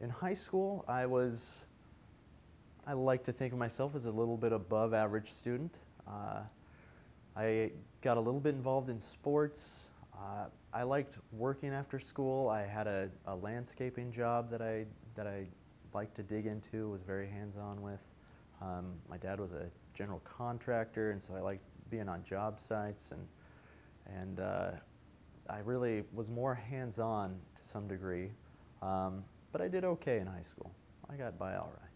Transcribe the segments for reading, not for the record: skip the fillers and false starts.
In high school, I like to think of myself as a little bit above average student. I got a little bit involved in sports. I liked working after school. I had a landscaping job that I liked to dig into, was very hands-on with. My dad was a general contractor, and so I liked being on job sites, and I really was more hands-on to some degree. But I did okay in high school. I got by all right.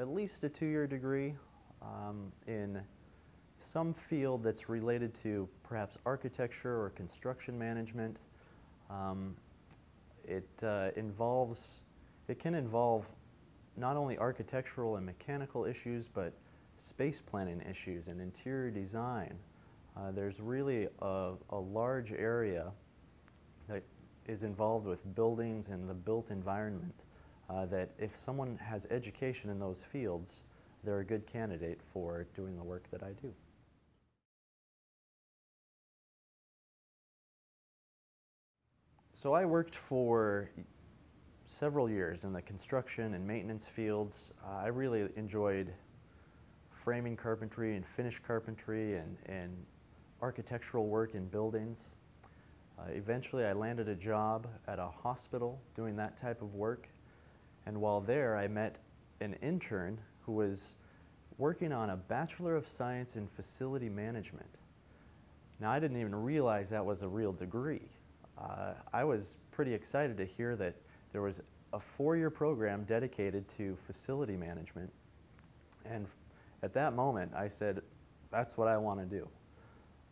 At least a 2-year degree in some field that's related to perhaps architecture or construction management. It can involve not only architectural and mechanical issues, but space planning issues and interior design. There's really a large area that is involved with buildings and the built environment that if someone has education in those fields, they're a good candidate for doing the work that I do. So I worked for several years in the construction and maintenance fields. I really enjoyed framing carpentry and finish carpentry and architectural work in buildings. Eventually I landed a job at a hospital doing that type of work, and while there I met an intern who was working on a Bachelor of Science in Facility Management. Now I didn't even realize that was a real degree. I was pretty excited to hear that there was a 4-year program dedicated to facility management, and at that moment I said, that's what I want to do.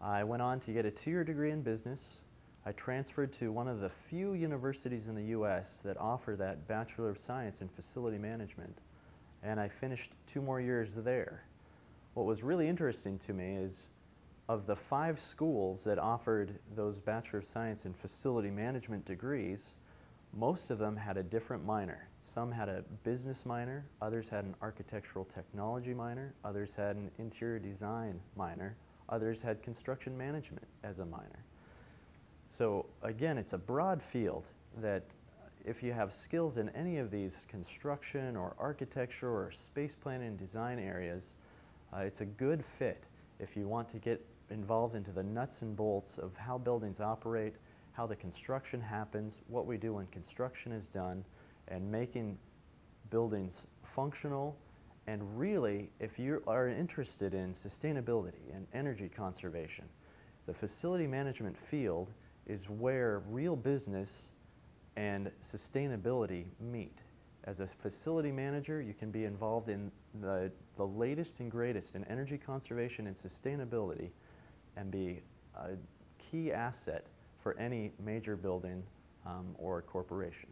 I went on to get a 2-year degree in business. I transferred to one of the few universities in the U.S. that offer that Bachelor of Science in Facility Management, and I finished 2 more years there. What was really interesting to me is of the 5 schools that offered those Bachelor of Science in Facility Management degrees, most of them had a different minor. Some had a business minor, others had an architectural technology minor, others had an interior design minor, others had construction management as a minor. So again, it's a broad field that if you have skills in any of these construction or architecture or space planning and design areas, it's a good fit if you want to get involved into the nuts and bolts of how buildings operate, how the construction happens, what we do when construction is done, and making buildings functional. And really, if you are interested in sustainability and energy conservation, the facility management field is where real business and sustainability meet. As a facility manager, you can be involved in the latest and greatest in energy conservation and sustainability and be a key asset for any major building or corporation.